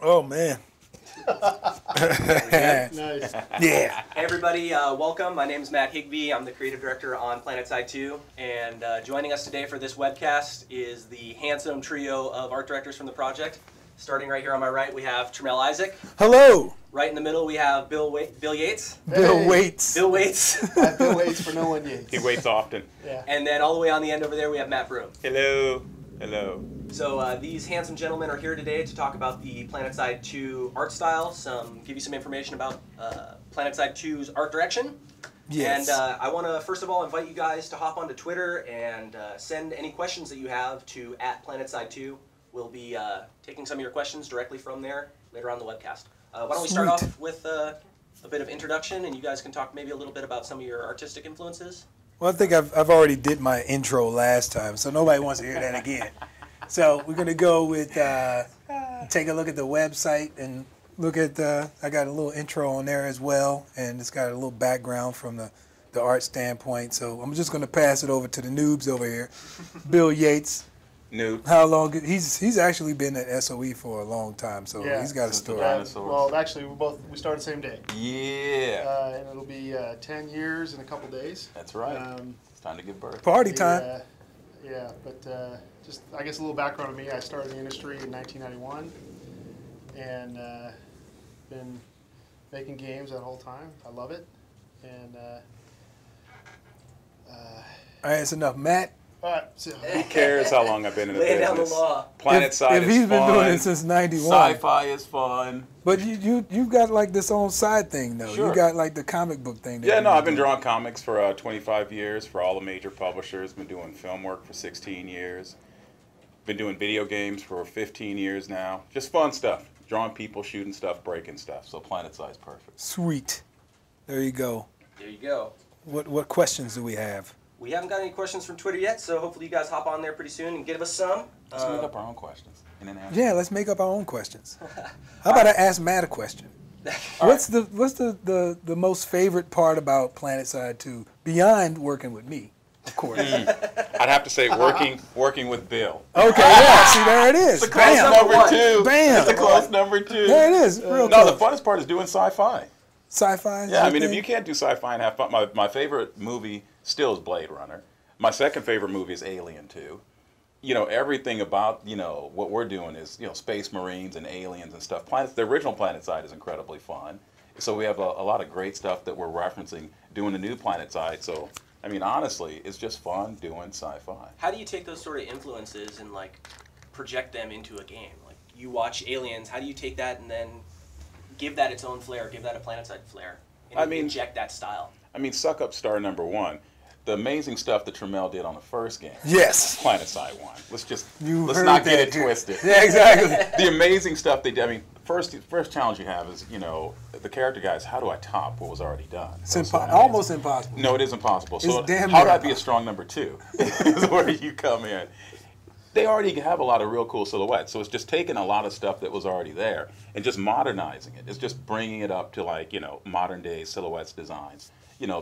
Oh man. Nice. Yeah. Hey everybody, welcome. My name is Matt Higby. I'm the creative director on PlanetSide 2, and joining us today for this webcast is the handsome trio of art directors from the project. Starting right here on my right, we have Tramell Isaac. Hello. Right in the middle, we have Bill Yeatts. Bill Waits. Bill Waits. Bill waits for no one Yates. He waits often. Yeah. And then all the way on the end over there, we have Matt Broome. Hello. Hello. So these handsome gentlemen are here today to talk about the PlanetSide 2 art style, give you some information about PlanetSide 2's art direction. Yes. And I want to first of all invite you guys to hop onto Twitter and send any questions that you have to @PlanetSide2. We'll be taking some of your questions directly from there later on the webcast. Why don't we start off with a bit of introduction, and you guys can talk maybe a little bit about some of your artistic influences. Well, I think I've already did my intro last time, so nobody wants to hear that again. So we're gonna go with take a look at the website and look at I got a little intro on there as well, and it's got a little background from the art standpoint. So I'm just gonna pass it over to the noobs over here, Bill Yeatts. Noob. How long? He's actually been at SOE for a long time, so Yeah. he's got a story. Well, actually, we started the same day. Yeah. And it'll be 10 years in a couple days. That's right. It's time to give birth. Party time. Yeah, but just I guess a little background on me. I started in the industry in 1991, and been making games that whole time. I love it, and All right, it's enough, Matt. all right. So, Who cares how long I've been in the Lay down the business? law. PlanetSide If is he's been fun. doing it since '91. Sci-fi is fun. But you've got like this own side thing though. Sure. You got like the comic book thing. That Yeah, you no, do. I've been drawing comics for 25 years for all the major publishers. Been doing film work for 16 years. Been doing video games for 15 years now. Just fun stuff. Drawing people, shooting stuff, breaking stuff. So PlanetSide's perfect. Sweet. There you go. There you go. What questions do we have? We haven't got any questions from Twitter yet, so hopefully you guys hop on there pretty soon and give us some. Let's make up our own questions and then answer. Yeah, let's make up our own questions. How about I ask Matt a question? What's the most favorite part about PlanetSide 2 beyond working with me, of course? I'd have to say working with Bill. Okay, yeah. See, there it is. It's a close Bam. number two. Bam. It's a close number two. There it is. Real No, close. the funnest part is doing sci-fi. Sci-fi. Yeah, I mean, if you can't do sci-fi and have fun, my favorite movie still is Blade Runner. My second favorite movie is Alien 2. You know, everything about, what we're doing is, space marines and aliens and stuff. The original PlanetSide is incredibly fun. So we have a lot of great stuff that we're referencing doing the new PlanetSide. So, I mean, honestly, it's just fun doing sci-fi. How do you take those sort of influences and project them into a game? Like you watch Aliens, how do you take that and then give that its own flair, give that a PlanetSide flair, and inject that style? I mean, suck up star number one. The amazing stuff that Tramell did on the first game. Yes. PlanetSide 1. Let's heard not get that it here. twisted. Yeah, exactly. The amazing stuff they did. I mean, first challenge you have is, the character guys, how do I top what was already done? It's almost impossible. No, it is impossible. So It's damn how do near I be a strong number two? Is where you come in. They already have a lot of real cool silhouettes. So it's just taking a lot of stuff that was already there and just modernizing it. It's just bringing it up to modern day silhouettes designs.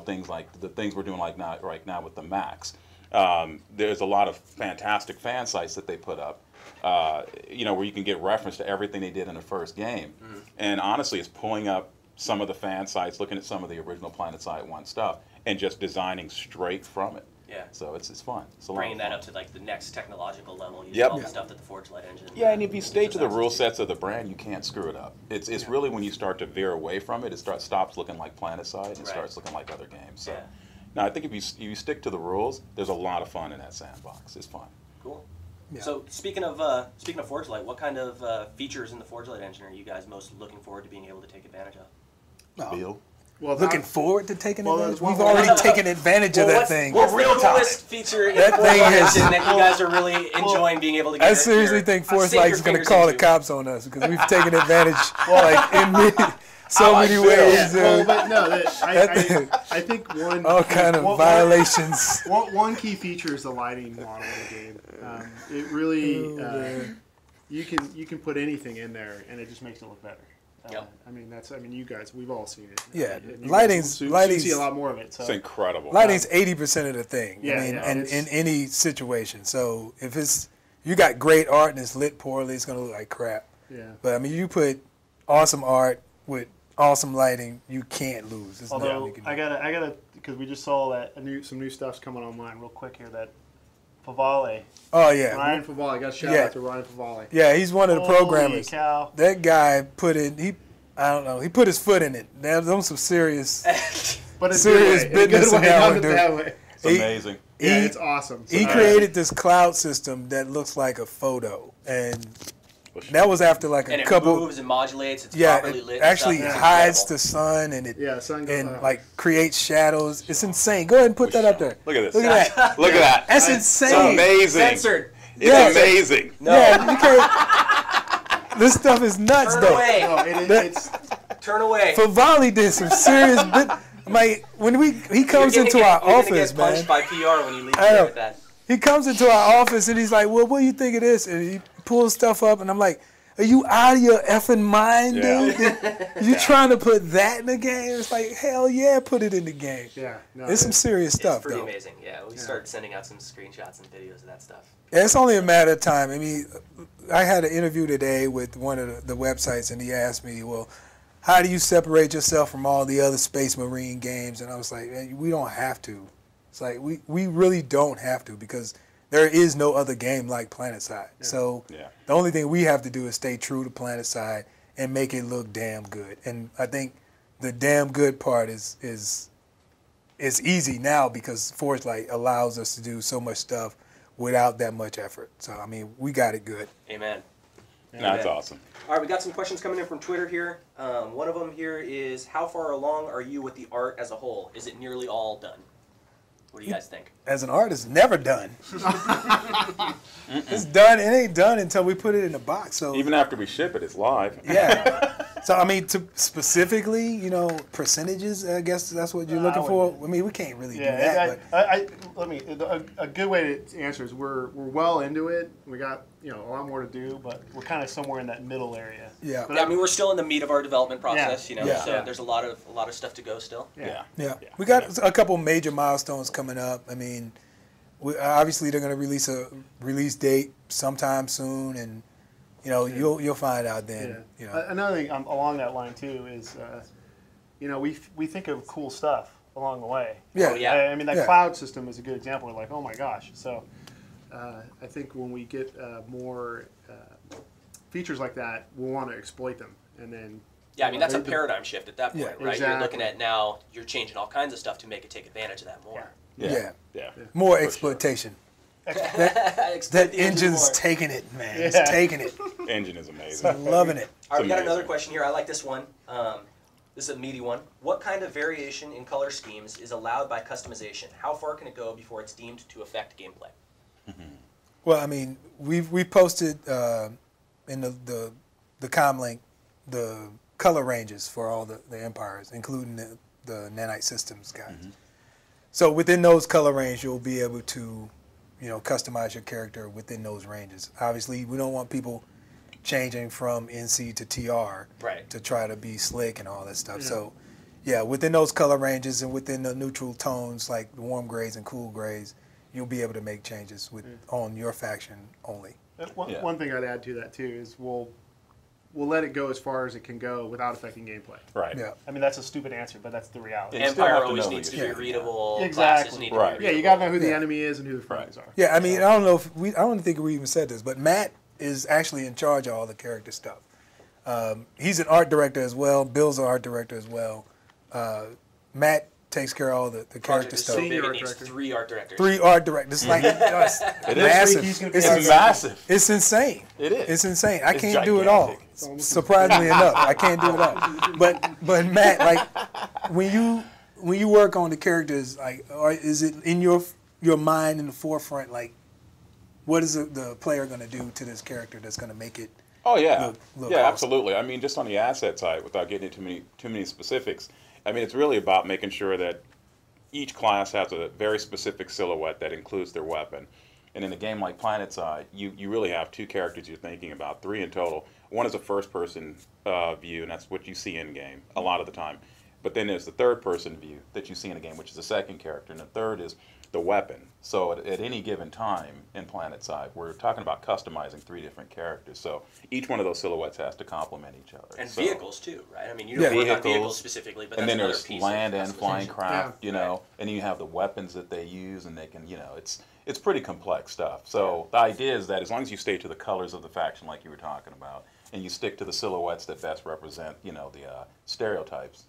Things like the things we're doing right now with the Max. There's a lot of fantastic fan sites that they put up, where you can get reference to everything they did in the first game. Mm-hmm. And honestly, it's pulling up some of the fan sites, looking at some of the original PlanetSide 1 stuff, and just designing straight from it. Yeah. So it's fun. It's a lot Bringing of that fun. up to the next technological level, using Yep. all the stuff that the Forgelight engine. Yeah, and if you stay to the rule sets of the brand, you can't screw it up. It's really when you start to veer away from it, it stops looking like PlanetSide and starts looking like other games. So, now I think if you stick to the rules, there's a lot of fun in that sandbox. It's fun. Cool. Yeah. So speaking of Forgelight, what kind of features in the Forgelight engine are you guys most looking forward to being able to take advantage of? Bill? well, Looking not- forward to taking advantage. well, We've already taken advantage of that what's, thing. What's We're real the time. coolest feature in That the thing Forgelight is- engine that you guys are really enjoying being able to get I seriously think Force Light's going to call the cops on us because we've taken advantage in so many ways. Well, but no, I think all kind of violations. One key feature is the lighting model in the game. It really you can put anything in there and it just makes it look better. Yep. I mean, you guys, we've all seen it. Yeah, And you lighting's- guys will lighting's- see a lot more of it. So. It's incredible. Lighting's 80% of the thing. Yeah, I mean, yeah, and it's- in any situation. So if you got great art and it's lit poorly, it's going to look like crap. Yeah. But I mean, you put awesome art with awesome lighting, you can't lose. There's nothing Although you can do. I gotta, because we just saw that some new stuff's coming online real quick here. That Favale, Oh yeah, Ryan Favale. Got a shout Yeah. out to Ryan Favale. yeah, he's one of the Holy programmers. cow! That guy put in, I don't know, he put his foot in it. There's some serious, But it's serious good way. In a business good in way, that not one, in a dude. bad way. It's He- amazing. Yeah, he- it's awesome. he created this cloud system that looks like a photo, and that was after like And a it couple. moves and modulates. It's Yeah, properly it lit. actually and stuff. It's hides incredible. the sun, and it Yeah, sun goes and out. like creates shadows. It's insane. Go ahead and put that up there. Look at this. Look at that. Look at that. That's It's insane. amazing. Censored. It's Yeah. amazing. No. Yeah, you can't. This stuff is nuts, Turn though. away. No, it's Turn away. Favali did some serious. Like when he comes You're into gonna our get, you're office, gonna get punched man. by PR when you leave I know. here with that. He comes into our office and he's like, "Well, what do you think of this?" And he pulls stuff up, and I'm like, "Are you out of your effing mind, Yeah. dude? You trying to put that in the game?" It's like, hell yeah, put it in the game. yeah. No, It's some serious It's stuff, pretty though. amazing. Yeah, we started sending out some screenshots and videos of that stuff. Yeah, it's only a matter of time. I mean, I had an interview today with one of the websites, and he asked me, well, how do you separate yourself from all the other Space Marine games? And I was like, man, we don't have to. It's like, we really don't have to, because there is no other game like PlanetSide. So Yeah. the only thing we have to do is stay true to PlanetSide and make it look damn good. And I think the damn good part is easy now, because Forgelight allows us to do so much stuff without that much effort. So, I mean, we got it good. Amen. That's awesome. All right, we got some questions coming in from Twitter here. One of them here is, how far along are you with the art as a whole? Is it nearly all done? What do you guys think? As an artist, never done. It's done. It ain't done until we put it in a box. So Even after we ship it, it's live. yeah. So I mean, to specifically, percentages. I guess that's what you're looking for. I mean, we can't really do that. a good way to answer is we're well into it. We got a lot more to do, but we're kind of somewhere in that middle area. Yeah. Yeah, I mean, we're still in the meat of our development process, Yeah. so Yeah. there's a lot of stuff to go still. Yeah. Yeah. We got a couple major milestones coming up. I mean, obviously they're going to release a release date sometime soon, and you'll find out then. Another thing along that line too is, we think of cool stuff along the way. Yeah. Oh, yeah. I mean, that Yeah. cloud system is a good example. We're like, oh my gosh. So I think when we get more features like that, we'll want to exploit them, and then. Yeah, I mean, that's a paradigm shift at that point, Yeah, right? You're looking exactly. at now, you're changing all kinds of stuff to make it take advantage of that more. Yeah. Yeah. More For exploitation. Exploit That the engine engine's more. taking it, man. Yeah. It's taking it. Engine is amazing. I'm loving it. All right, we got amazing. another question here. I like this one. This is a meaty one. What kind of variation in color schemes is allowed by customization? How far can it go before it's deemed to affect gameplay? Well, I mean, we posted in the comlink the color ranges for all the empires, including the nanite systems guys. So within those color range, you'll be able to, customize your character within those ranges. Obviously, we don't want people changing from NC to TR Right. to try to be slick and all that stuff. So, yeah, within those color ranges and within the neutral tones like the warm grays and cool grays, you'll be able to make changes on your faction only. One thing I'd add to that too is we'll let it go as far as it can go without affecting gameplay. Right. Yeah. I mean, that's a stupid answer, but that's the reality. You still Empire have to always know needs who to you be are. readable. Exactly. Classes need to Right. be Yeah, you readable. gotta know who the Yeah. enemy is and who the friends are. Yeah, I mean, I don't know if I don't think we even said this, but Matt is actually in charge of all the character stuff. He's an art director as well. Bill's an art director as well. Matt takes care of all the Project character is stuff. so big, Senior it art needs director. 3 art directors. 3 art directors. Like it's It is. massive. He's gonna be It's art It's insane. massive. It's insane. It is. It's insane. I It's can't do it all. gigantic. Surprisingly enough, I can't do it all. But Matt, like when you work on the characters, like, is it in your mind in the forefront? Like, what is the player going to do to this character that's going to make it? Oh yeah, look yeah, awesome. absolutely. I mean, just on the asset side, without getting into too many specifics, I mean, it's really about making sure that each class has a very specific silhouette that includes their weapon. And in a game like PlanetSide, you really have 2 characters you're thinking about, 3 in total. One is a first-person view, and that's what you see in game a lot of the time. But then there's the third-person view that you see in a game, which is the second character, and the third is the weapon. So at any given time in PlanetSide, we're talking about customizing 3 different characters. So each one of those silhouettes has to complement each other. And so, vehicles too, right? I mean, you don't work on vehicles specifically, but and that's then another there's piece land of and flying customization. craft, you know, and then you have the weapons that they use, and they can, you know, it's pretty complex stuff. So the idea is that as long as you stay to the colors of the faction, like you were talking about, and you stick to the silhouettes that best represent, you know, the stereotypes,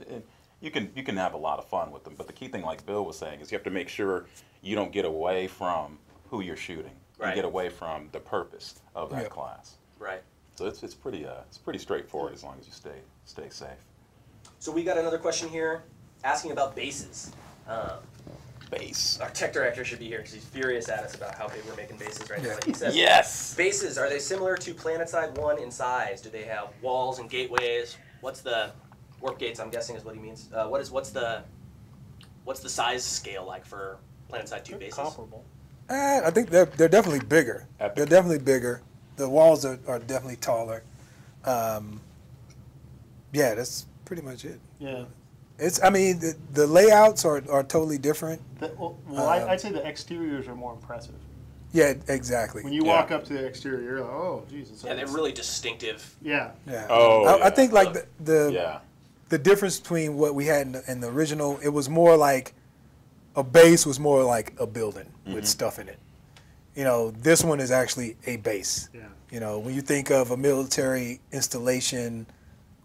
you can have a lot of fun with them. But the key thing, like Bill was saying, is you have to make sure you don't get away from who you're shooting. Right. You get away from the purpose of that class. Right. So it's pretty straightforward as long as you stay safe. So we got another question here asking about bases. Base. Our tech director should be here because he's furious at us about how big we're making bases right now. Yeah. Like he says, Yes. bases, are they similar to PlanetSide 1 in size? Do they have walls and gateways? What's the warp gates? I'm guessing is what he means. What's the size scale like for PlanetSide 2 bases? Comparable. I think they're definitely bigger. Epic. They're definitely bigger. The walls are definitely taller. Yeah, that's pretty much it. Yeah. I mean, the layouts are totally different. I'd say the exteriors are more impressive. Yeah, exactly. When you walk up to the exterior, you're like, oh, Jesus. Yeah, they're really distinctive. Yeah. Yeah. Oh, I think like yeah. the difference between what we had in the original, it was more like a base was more like a building with stuff in it. You know, this one is actually a base. Yeah. You know, when you think of a military installation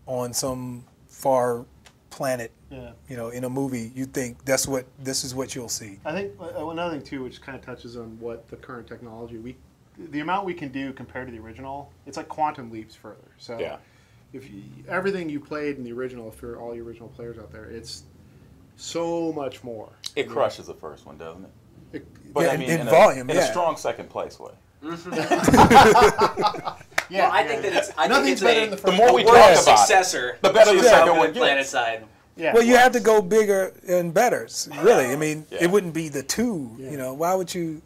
on some far planet, you know, in a movie, you think this is what you'll see. I think another thing too, which kind of touches on what the current technology, the amount we can do compared to the original, it's like quantum leaps further. So if everything you played in the original, for all your original players out there, it's so much more. It crushes the first one, doesn't it? But yeah, I mean, in volume, in a strong second place way. Yeah, well, I think that it's. Nothing's better than the first. The more we talk about successor, the better the second one gets. PlanetSide. Yeah. Well, you have to go bigger and better. Really, I mean, it wouldn't be the 2. You know, why would you?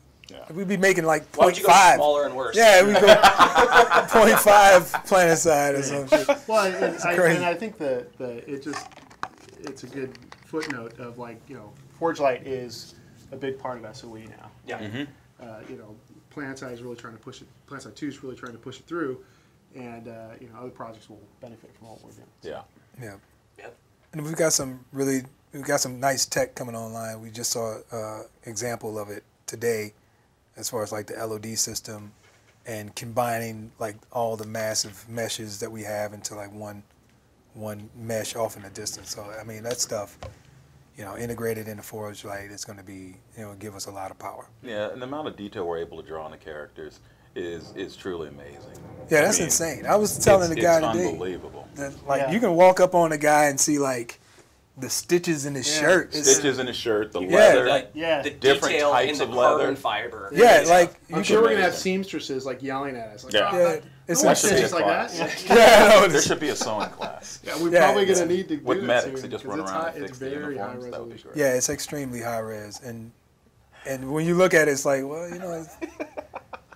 We'd be making like 0.5. Why would you go smaller and worse? Yeah, we go 0.5 PlanetSide or some shit. Well, and I think it's a good footnote of, like, you know, Forgelight is a big part of SOE now. Yeah. You know, PlanetSide is really trying to push it. PlanetSide 2 is really trying to push it through, and you know, other projects will benefit from what we're doing. Yeah. Yeah. Yep. And we've got some nice tech coming online. We just saw an example of it today, as far as like the LOD system, and combining like all the massive meshes that we have into like one mesh off in the distance. So I mean, that stuff, you know, integrated into Forgelight is going to be, you know, give us a lot of power. Yeah, and the amount of detail we're able to draw on the characters is truly amazing. Yeah, that's insane. I was telling the guy today, unbelievable. that, like, you can walk up on a guy and see like the stitches in his shirt. Stitches in his shirt, the leather, the different detail types in the of leather. carbon fiber. Yeah, like I'm sure we're gonna have seamstresses like yelling at us. Like, it's no one insane. stitches like that. There should be a sewing class. Yeah, we're probably gonna need to do with that medics. soon, They just 'cause run around and it's fix the very high uniforms. That would be resolution. great. Yeah, it's extremely high res, and when you look at it, it's like, well, you know,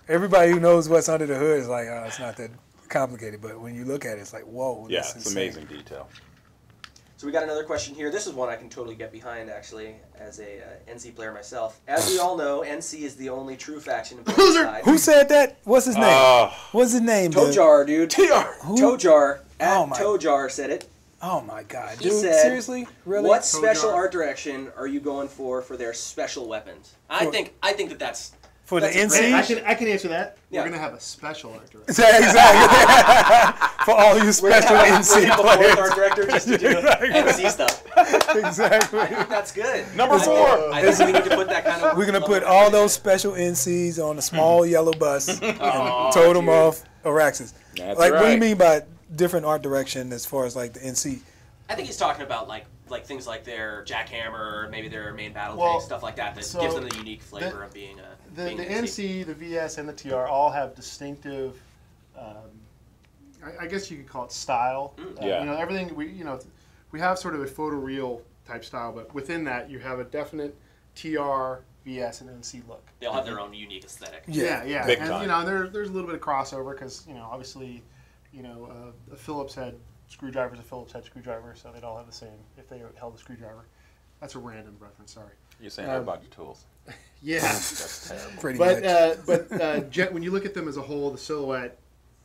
everybody who knows what's under the hood is like, oh, it's not that complicated. But when you look at it, it's like, whoa, Yeah, that's it's insane. amazing detail. So we got another question here. This is one I can totally get behind, actually, as a NC player myself. As we all know, NC is the only true faction in PlanetSide. Who said that? What's his name? What's his name? Tojar, dude. Tojar. Oh my. Tojar said it. Oh my God, He dude! said, Seriously, really? What special art direction are you going for their special weapons? I think that's for the that's a NC? great- I can answer that. Yeah. We're gonna have a special art director. Exactly. For all you special we NC have a fourth players. art director just to do NC stuff. Exactly. I think that's good. Number 4. I think we need to put that kind of. We're gonna put all those special NCs on a small yellow bus and tow them off Araxes. That's like, what do you right. mean by different art direction as far as like the NC? I think he's talking about like things like their jackhammer, maybe their main battle Well, tank, stuff like that. That so gives them the unique flavor of being a. The being an NC, the VS, and the TR all have distinctive. I guess you could call it style. Yeah. You know, everything we have sort of a photoreal type style, but within that you have a definite TR, VS, and NC look. They all have their own unique aesthetic. Yeah. Big And time. you know, there's a little bit of crossover because, you know, obviously, you know, a Phillips head screwdriver is a Phillips head screwdriver, so they'd all have the same if they held a screwdriver. That's a random reference, sorry. You're saying that about your tools. Yeah. That's terrible. Pretty much. When you look at them as a whole, the silhouette,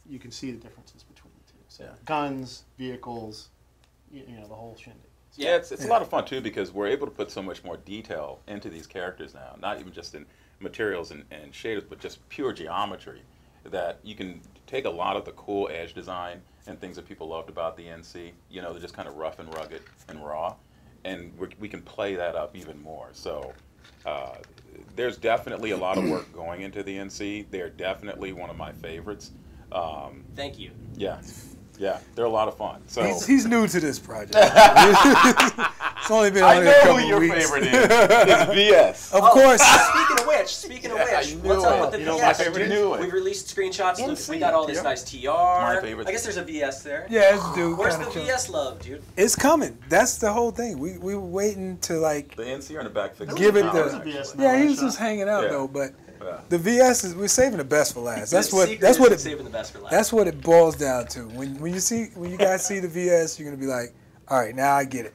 you can see the differences between the two. So guns, vehicles, you know, the whole shindig. Yeah, it's a lot of fun too because we're able to put so much more detail into these characters now. Not even just in materials and shaders, but just pure geometry. That you can take a lot of the cool edge design and things that people loved about the NC. You know, they're just kind of rough and rugged and raw, and we can play that up even more. So there's definitely a lot of work going into the NC. They're definitely one of my favorites. Thank you. Yeah. Yeah, they're a lot of fun. So he's new to this project. It's only been I only know a couple who your weeks. favorite is. It's VS. Of course. Speaking of which, knew what's up it. with the You know, VS? my favorite dude? knew it. We've released screenshots. NC, We got all this yeah. nice TR. My favorite. I guess there's a VS there. Yeah, it's dude. Where's kinda the chill. VS love, dude? It's coming. That's the whole thing. We were waiting to like The NC are in the back fixing give it There's a the. VS Yeah, he now, was shot. just hanging out Yeah. though, but Yeah. the VS is we're saving the best for last. That's The what secret that's is what to it saving the best for last. that's what it boils down to. When you guys see the VS, you're gonna be like, all right, now I get it.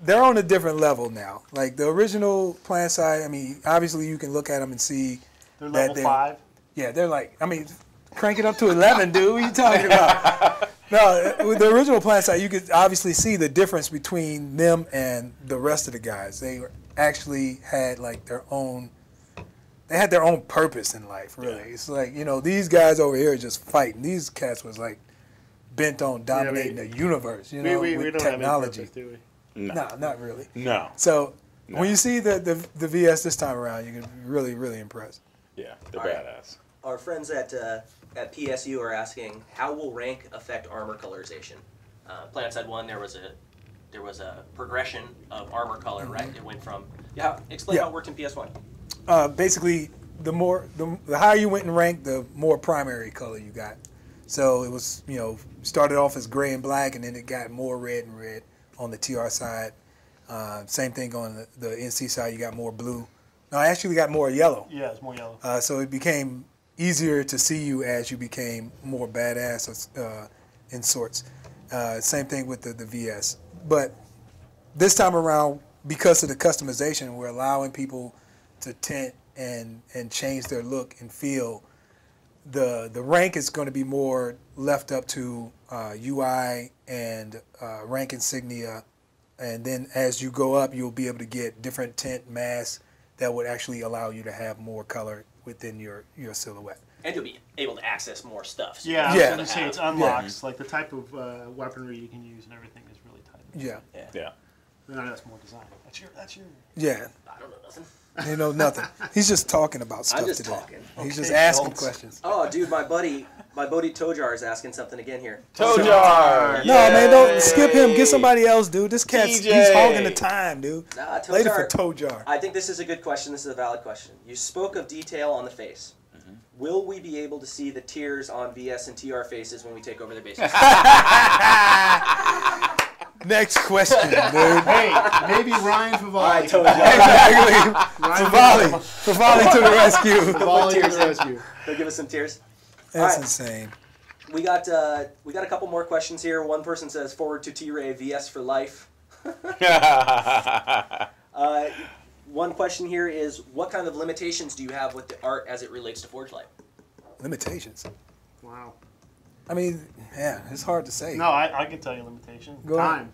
They're on a different level now. Like the original PlanetSide, I mean, obviously you can look at them and see They're that level 5. Yeah, they're like, I mean, crank it up to 11, dude. What are you talking about? No, with the original PlanetSide, you could obviously see the difference between them and the rest of the guys. They actually had like their own. They had their own purpose in life, really. Yeah. It's like, you know, these guys over here are just fighting. These cats was like bent on dominating the universe, you know, we with don't technology. have any purpose, do we? No. No, not really. No. So No. when you see the VS this time around, you're gonna be really, really impressed. Yeah, they're All right. badass. Our friends at PSU are asking, how will rank affect armor colorization? PlanetSide 1, there was a progression of armor color, right? It went from explain Yeah. how it worked in PS1. Basically, the higher you went in rank, the more primary color you got. So it was, you know, started off as gray and black, and then it got more red and red on the TR side. Same thing on the NC side, you got more blue. No, I actually got more yellow. Yeah, it's more yellow. So it became easier to see you as you became more badass in sorts. Same thing with the VS. But this time around, because of the customization, we're allowing people to tint and change their look and feel. The rank is going to be more left up to UI and rank insignia, and then as you go up, you'll be able to get different tint masks that would actually allow you to have more color within your silhouette. And you'll be able to access more stuff. So Yeah, I Yeah. was going to say it's unlocks. Like the type of weaponry you can use and everything is really tight. Yeah, Yeah. No, that's more design. That's your. yeah. I don't know nothing. You know nothing. He's just talking about stuff just today. talking. He's Okay, just asking adults. questions. Oh, dude, my buddy Tojar is asking something again here. Tojar! No, man, don't skip him. Get somebody else, dude. This cat's he's TJ. hogging the time, dude. Nah, Later for Tojar, Tojar. I think this is a good question. This is a valid question. You spoke of detail on the face. Will we be able to see the tears on VS and TR faces when we take over their bases? Next question, dude. Hey, maybe Ryan Favali. All right, Tojar. Exactly. Favali to the rescue. Favali to the rescue. They'll give us some tears. That's right. insane. We got a couple more questions here. One person says, forward to T-Ray, VS for life. One question here is, what kind of limitations do you have with the art as it relates to Forgelight? Limitations. Wow. I mean, yeah, it's hard to say. No, I can tell you limitations. Go ahead. Time.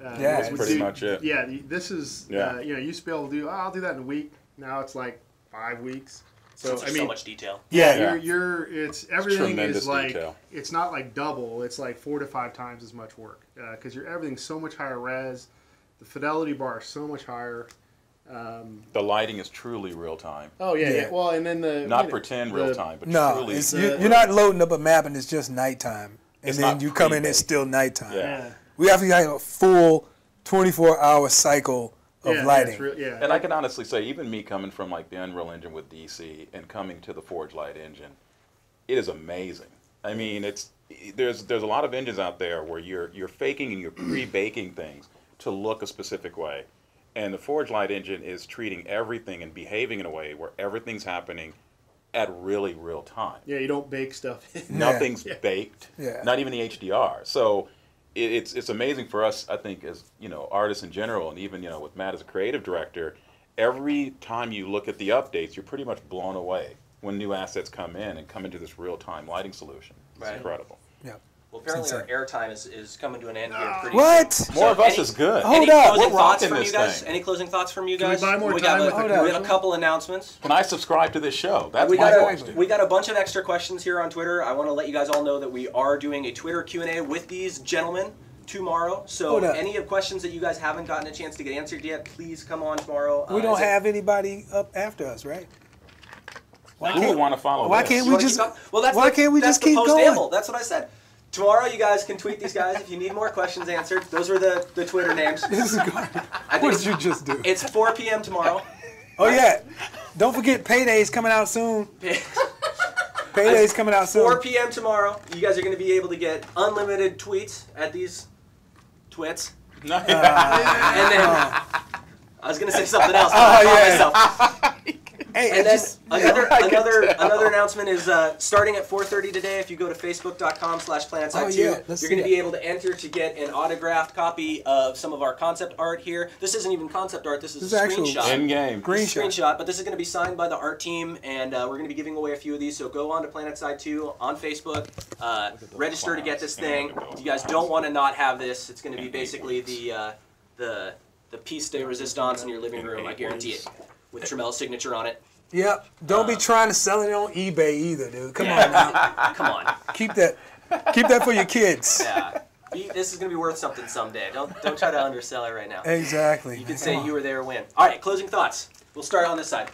Yeah, this that's would pretty do- much it. Yeah, this is, Yeah. you know, you used to be able to do, I'll do that in a week. Now it's like 5 weeks. So, Since I there's mean, so much detail. Yeah. it's everything tremendous is like, detail. it's not like double, it's like 4 to 5 times as much work. Because everything's so much higher res. The fidelity bar is so much higher. The lighting is truly real time. Oh, yeah, Yeah. yeah. Well, and then the... Not you know, pretend the- real time, but No, truly. it's, the- you're not loading up a map and it's just nighttime. And It's then not you come in, pre-baked. it's still nighttime. Yeah. Yeah. We have to have a full 24-hour cycle of Yeah, lighting. it's real, yeah. And I can honestly say, even me coming from like the Unreal Engine with DC and coming to the Forgelight engine, it is amazing. I mean, there's a lot of engines out there where you're faking and you're pre-baking things to look a specific way, and the Forgelight engine is treating everything and behaving in a way where everything's happening at really real time. Yeah, you don't bake stuff in. Nothing's Yeah. baked. Yeah. Not even the HDR. So it's amazing for us, I think, as artists in general, and even with Matt as a creative director. Every time you look at the updates, you're pretty much blown away when new assets come in and come into this real-time lighting solution. It's Right. incredible. Yeah. Well, apparently our airtime is coming to an end here pretty What? soon. More So of us any- is good. Hold Any up. closing We're thoughts rocking from you this guys? thing. Any closing thoughts from you Can we guys? buy more we time got with the we have a commercial? couple announcements. Can I subscribe to this show? That's We my got question. we got a bunch of extra questions here on Twitter. I want to let you guys all know that we are doing a Twitter Q&A with these gentlemen tomorrow. So Hold up. any of questions that you guys haven't gotten a chance to get answered yet, please come on tomorrow. We don't Is it- have anybody up after us, right? Why Who would want to follow Why this? can't You we wanna just? keep going? Well, that's why the- can't we that's just keep the going? post-amble. That's what I said. Tomorrow, you guys can tweet these guys if you need more questions answered. Those are the Twitter names. This is good. I think What did you just do? It's 4 p.m. tomorrow. Oh yeah, don't forget Payday's coming out soon. Payday's coming out soon. 4 p.m. tomorrow. You guys are going to be able to get unlimited tweets at these twits. No. And then I was going to say something else, but Oh, I caught yeah. myself. Hey, And then just, another announcement is starting at 4:30 today. If you go to facebook.com/PlanetSide2, Oh, yeah, let's you're going to see be able to enter to get an autographed copy of some of our concept art here. This isn't even concept art. This is This a is actual screenshot. In-game. Green This is a screenshot, but this is going to be signed by the art team, and we're going to be giving away a few of these. So go on to PlanetSide2 on Facebook, register to get this thing. If you guys don't want to not have this, it's going to be basically the piece de resistance in your living room. I guarantee it, with Tramell's signature on it. yep. Don't be trying to sell it on eBay either, dude. Come on now. Come on. Keep that for your kids. Yeah. This is going to be worth something someday. Don't try to undersell it right now. Exactly. You can say you were there, win. All right, closing thoughts. We'll start on this side.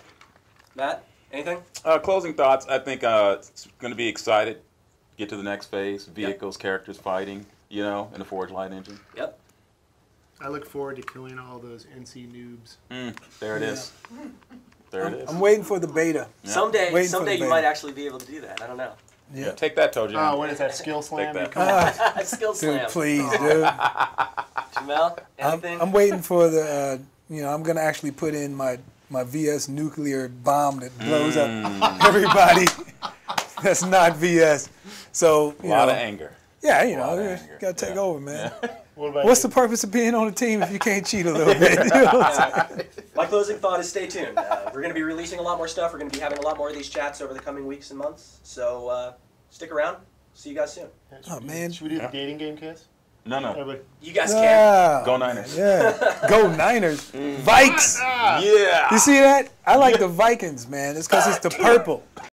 Matt, anything? Closing thoughts. I think it's going to be excited. Get to the next phase. Vehicles, characters fighting. In the Forgelight engine. Yep. I look forward to killing all those NC noobs. There it is. There it is. I'm waiting for the beta. Yeah. Someday Waiting for you the beta. might actually be able to do that. I don't know. Yeah. Take that, Tojan. Oh, when is that skill slam? that. Come on. Skill Dude, slam. please, dude. Jamel, anything? I'm waiting for the. I'm gonna actually put in my VS nuclear bomb that blows up everybody. That's not VS. So A lot of anger. yeah, lot of you anger. gotta take Yeah. over, man. What about What's you? the purpose of being on a team if you can't cheat a little bit? You know what I'm saying? My closing thought is stay tuned. We're going to be releasing a lot more stuff. We're going to be having a lot more of these chats over the coming weeks and months. So stick around. See you guys soon. Oh man. Should we do the dating game, Kiss? No. Everybody. You guys can. Yeah. Go Niners. Yeah. Go Niners. Vikes. Yeah. You see that? I like the Vikings, man. It's because it's the purple.